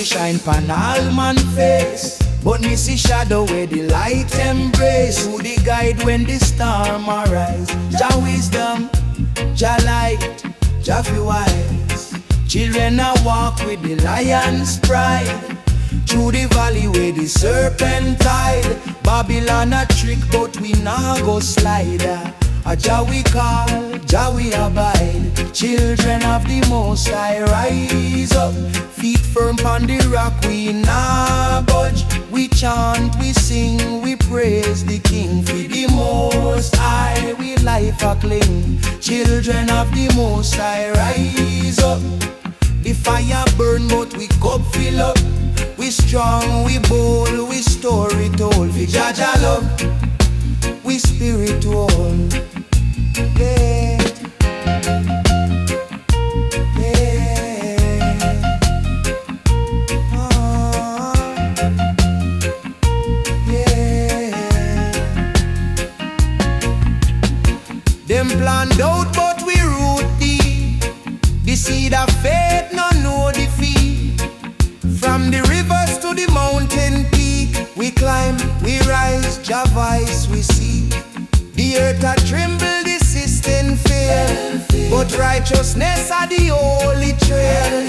shine pan all man face, but me see shadow where the light embrace. Who the guide when the storm arise? Jah wisdom, Jah light, Jah fi wise. Children a walk with the lion's pride, through the valley where the serpent hide. Babylon a trick but we nah go slide. A Jah we call, Jah we abide. Children of the Most High rise up, feet firm pon the rock we nah budge. We chant, we sing, we praise the King. For the Most High we life a cling. Children of the Most High rise up. The fire burn but we cup fill up. We strong, we bold, we story told. For Jah Jah love, we spiritual. Yeah. Them planned out but we root deep. The seed of faith no know defeat. From the rivers to the mountain peak, we climb, we rise, Jah voice we seek. The earth a tremble, the system fail, but righteousness are the holy trail.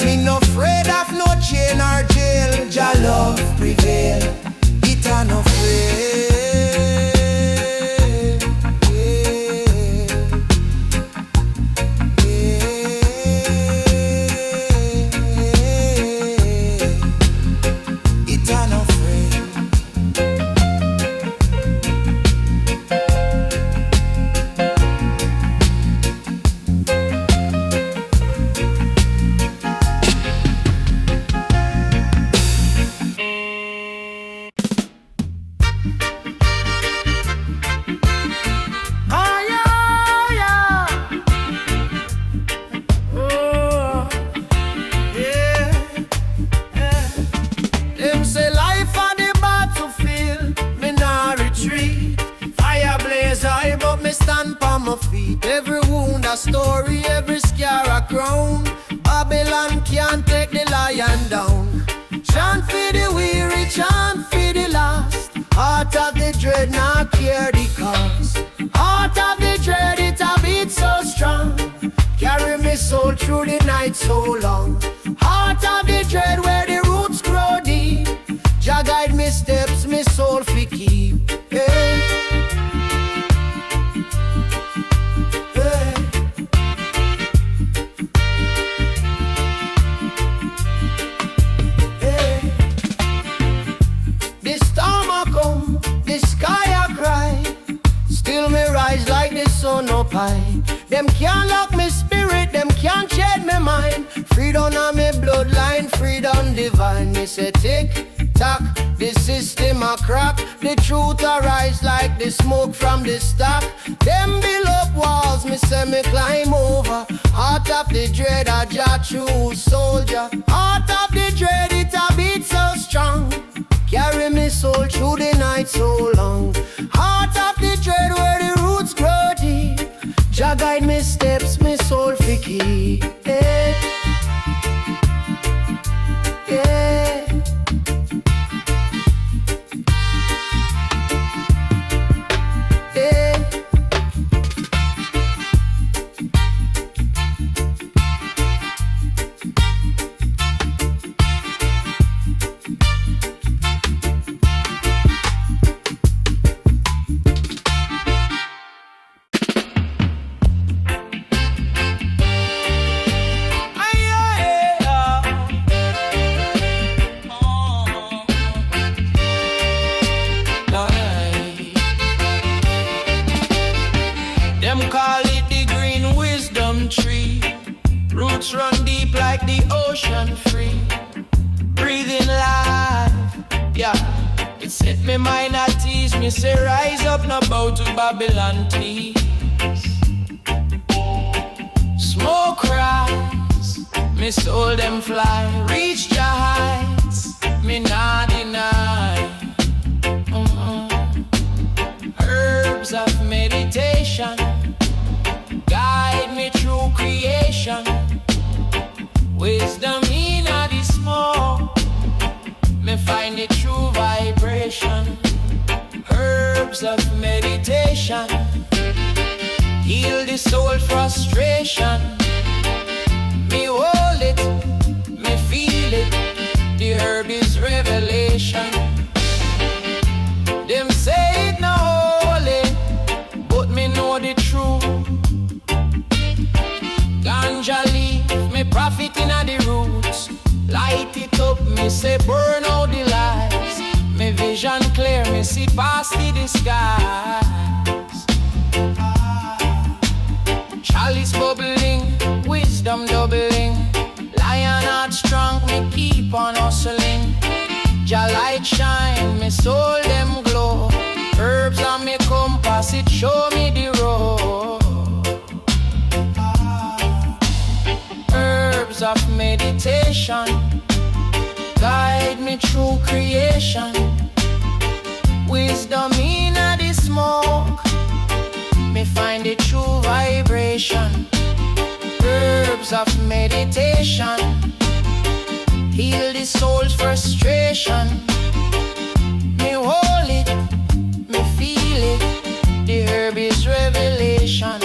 Me no afraid of no chain or jail. Jah love prevail, it a no frail. Every wound a story, every scar a crown. Babylon can't take the lion down. Chant for the weary, chant for the lost. Heart of the dread, not care the cost. Heart of the dread, it a beat so strong. Carry me soul through the night so long. Heart of the dread, where the roots grow deep. Jah guide me steps, me soul fi keep. Hey. So no pine. Them can't lock me spirit, them can't shed me mind. Freedom on me bloodline, freedom divine. Me say tick tock, the system a crack. The truth arise like the smoke from the stack. Them build up walls, me say me climb over. Heart of the dread, a Jah true soldier. Heart of the dread, it a beat so strong. Carry me soul through the night so long. Heart of the dread, where the roots grow deep. Jah guide me steps, me soul fi keep. Yeah. Yeah. Yeah. Roots run deep like the ocean free. Breathing life, yeah. It set me mind at ease. Me say rise up, now bow to Babylon peace. Smoke rise, me soul them fly. Reach the heights, me not deny. Herbs of meditation guide me through creation. Wisdom in the small, Herbs of meditation heal the soul frustration. Me hold it, me feel it. The herb is revelation. Them say it no holy, but me know the truth. Ganja leaf, me prophet inna the roots. Light it up, me say burn out the lies. Me vision clear, me see past the disguise. Chalice bubbling, wisdom doubling. Lion heart strong, me keep on hustling. Jah light shine, me soul them glow. Herbs on me compass, it show me the road. Herbs of meditation guide me through creation. Wisdom in the smoke, me find the true vibration. Herbs of meditation heal the soul's frustration. Me hold it, me feel it. The herb is revelation.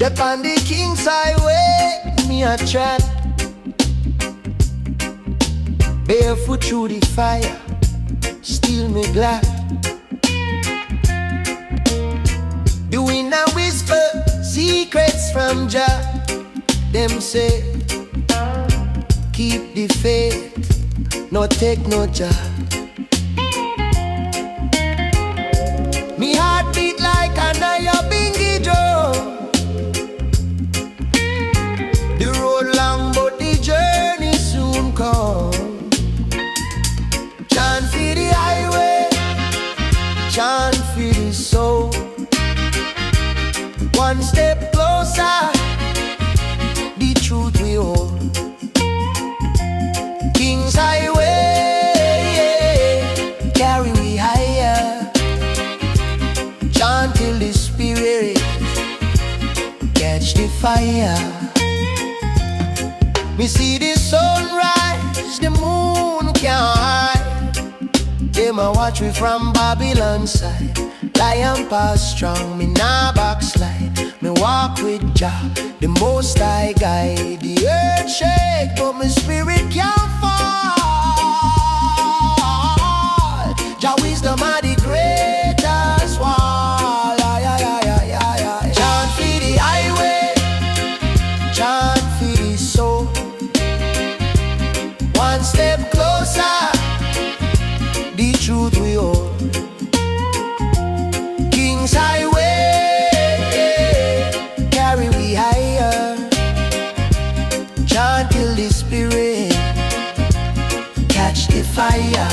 Step on the King's highway, me a chat. Barefoot through the fire, still me glad. Doing a whisper, secrets from Jah. Them say, keep the faith, no take no job. Me heart beat like a Nyabinghi drum. The road long but the journey soon come. Chant for the highway, King's highway, carry we higher. Chant till the spirit catch the fire. Me see the sunrise, the moon can't hide. Them a watch me from Babylon side. Lion pass strong, me nah backslide. Me walk with Jah, the most high guide. The earth shake, but my spirit can't fall. Jah wisdom are the greatest wall. Chant for the highway, chant for the soul. One step closer, the truth we hold. King's highway, carry we higher. Chant till the spirit catch the fire.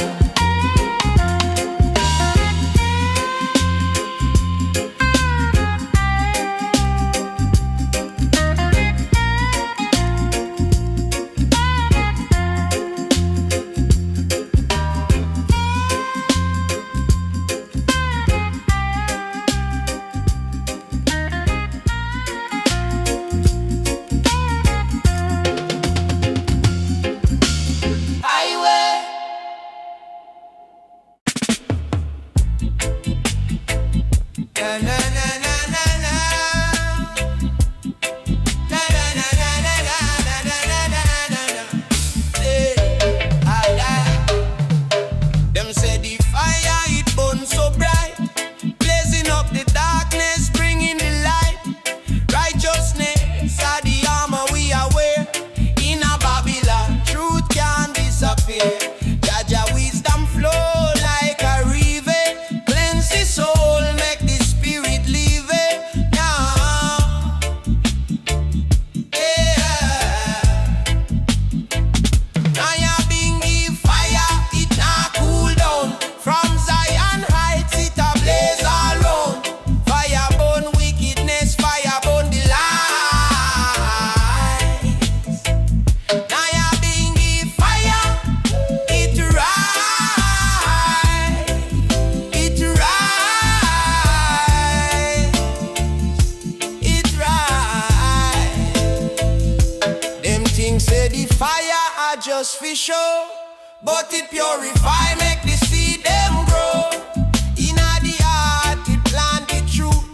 Just for show, but it purify, make the seed them grow. Inna the heart, it plant the truth.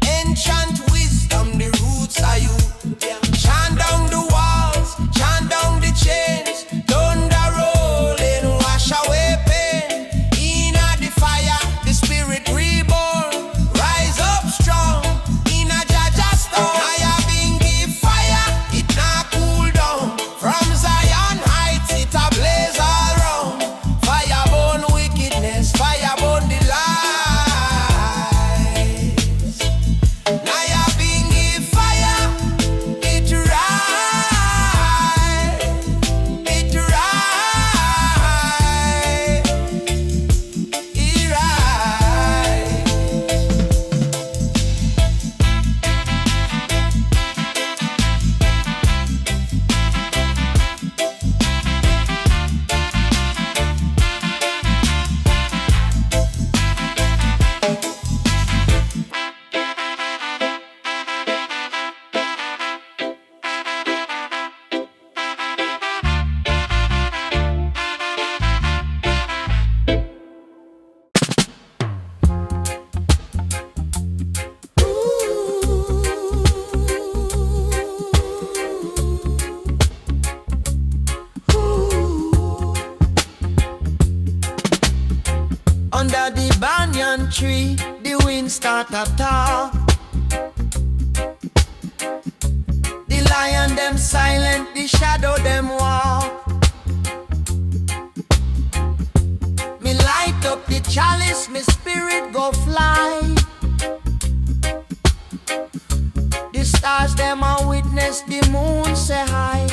Enchant wisdom, the roots are you. Chant down the walls, chant down the chains. Thunder rolling, wash away pain. Inna the fire, the spirit reborn. Rise up strong, inna Jah storm. Nyabinghi fire, it not cool down. From Zion heights, it a blaze all round. Fire burn wickedness, fire burn the lies. Nyabinghi fire, it rise, it rise, it rise. Under the banyan tree, the wind start to talk. The lion them silent, the shadow them walk. Me light up the chalice, me spirit go fly. The stars them a witness, the moon say hi.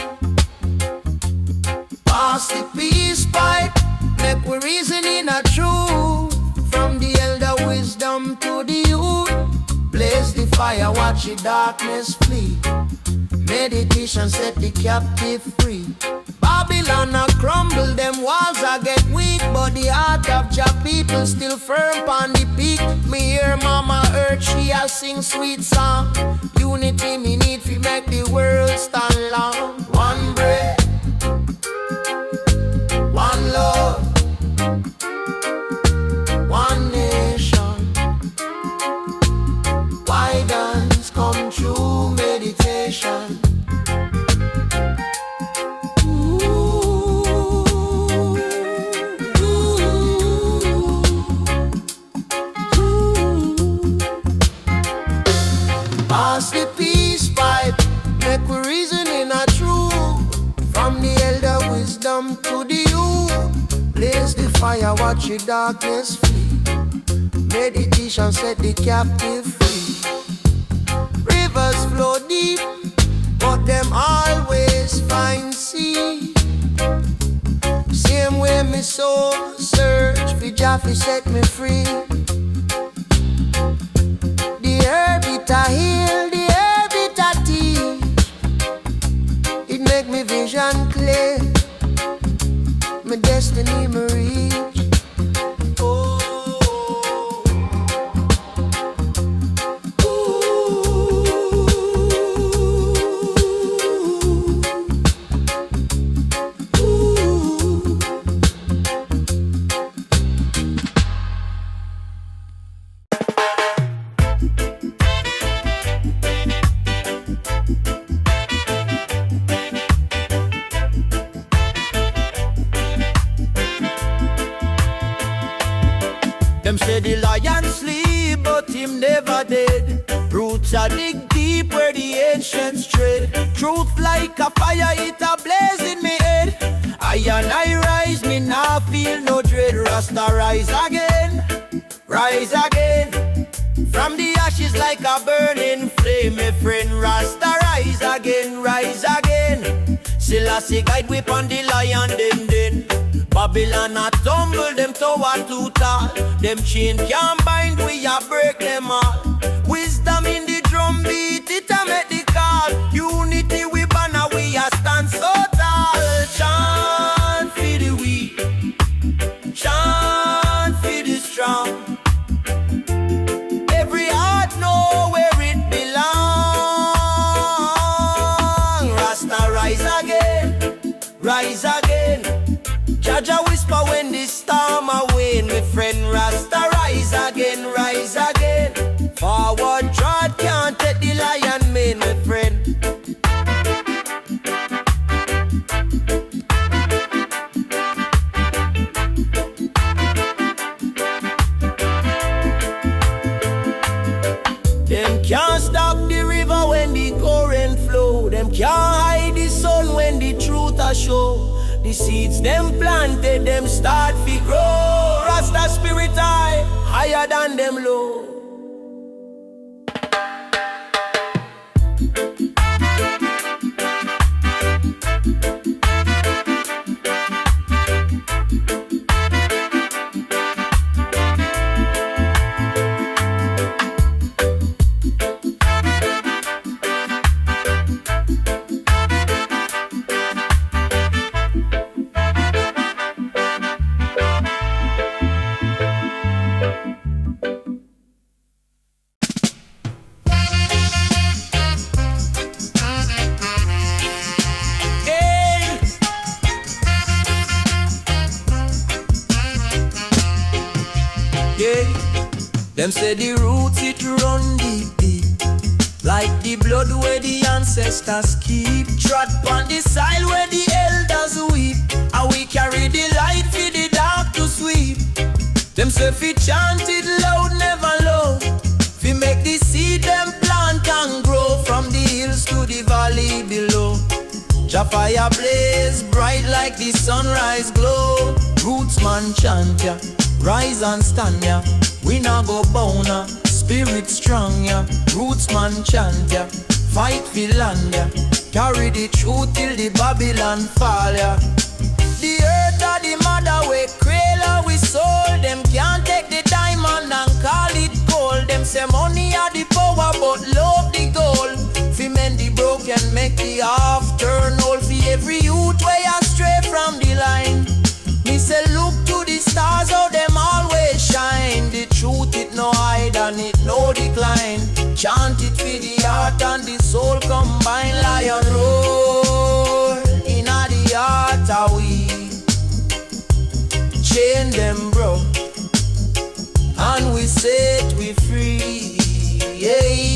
Pass the peace pipe, make we reason in a truth. From the elder wisdom to the youth, blaze the fire, watch the darkness flee. Meditation set the captive free. Babylon a crumble. the heart of Jah people still firm on the peak. Me hear Mama Earth, she a sing sweet song. Unity me need to make the world stand long. One breath, one love, one nation. Guidance come through meditation. Pass the peace pipe, make we reason in a truth. From the elder wisdom to the youth. Blaze the fire, watch the darkness flee. Meditation set the captive free. Rivers flow deep, but them always find sea. Same way me soul search for Jah fi set me free. The herb it a heal, the herb it a teach. It make me vision clear, my destiny me reach. Oh, them say the lion sleep, but him never dead. Roots are dig deep where the ancients tread. Truth like a fire, it a blaze in me head. I and I rise, me now feel no dread. Rasta rise again, rise again. From the ashes like a burning flame, my friend. Rasta rise again, rise again. Selassie guide whip on the lion den. Babylon a tumble, them tower too tall. Them chain can't bind, we a break them all. Wisdom in the drum beat, it a make the call. Unity we banner, we a stand so tall. Chant for the weak, chant for the strong. Every heart know where it belong. Rasta rise again, rise again. Jaja whisper when the storm a wane. My friend Rasta rise again, rise again. Forward trot can't take the lion mane, my friend. Them can't stop the river when the current flow. Them can't hide the sun when the truth a show. The seeds them planted, them start to grow. Rasta spirit high, higher than them low. Them say the roots it run deep, deep, like the blood where the ancestors keep. Trod on the soil where the elders weep, and we carry the light for the dark to sweep. Them say fi chant it loud, never low, fi make the seed them plant and grow. From the hills to the valley below, Jah fire blaze bright like the sunrise glow. Rootsman chant ya, rise and stand ya. We not go bound ya, spirit strong ya. Rootsman chant ya, fight for land ya. Carry the truth till the Babylon fall ya. The earth of the mother we cradle we soul. Them can't take the diamond and call it gold. Them say money are the power but love the gold. Fi mend the broken, make the half turn whole. Fi every youth way astray from the line, me say look to the stars. chain them broke, and we set we free. Yeah.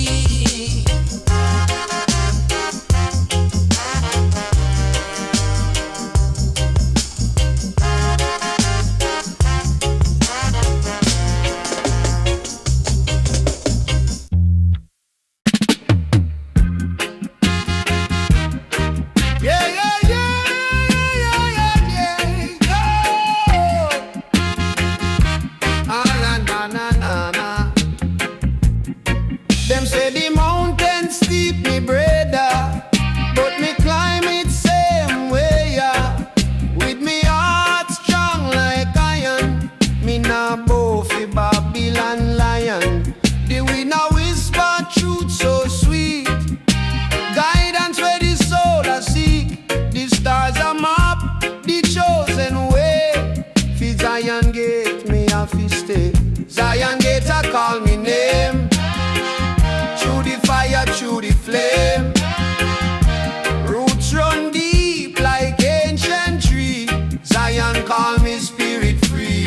Them say the mountain steep, me brother, but me climb it same way, yeah. With me heart strong like iron, me nah bow fi Babylon lion. The wind a whisper truth so sweet, guidance where the soul a seek. The stars a map the chosen way. Fi Zion gate me a fi stay. Zion gate a call me name. Through the fire, through the flame, roots run deep like ancient tree. Zion call me spirit free.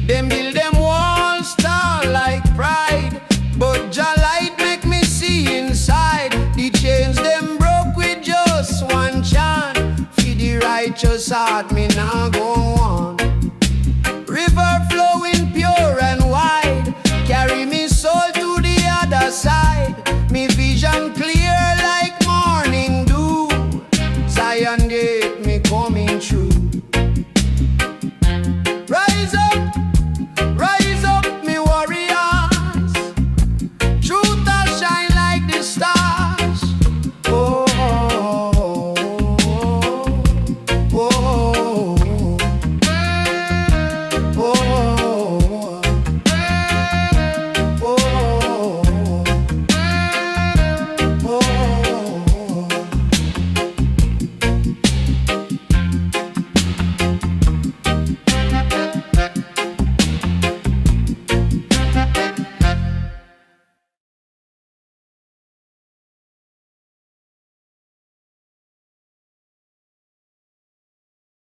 Them build them walls tall like pride, but Jah Light make me see inside. The chains them broke with just one chant. For the righteous heart me now go on. River flowing pure and wide, carry me soul to the other side. Me vision clear like morning dew. Zion gate me coming true.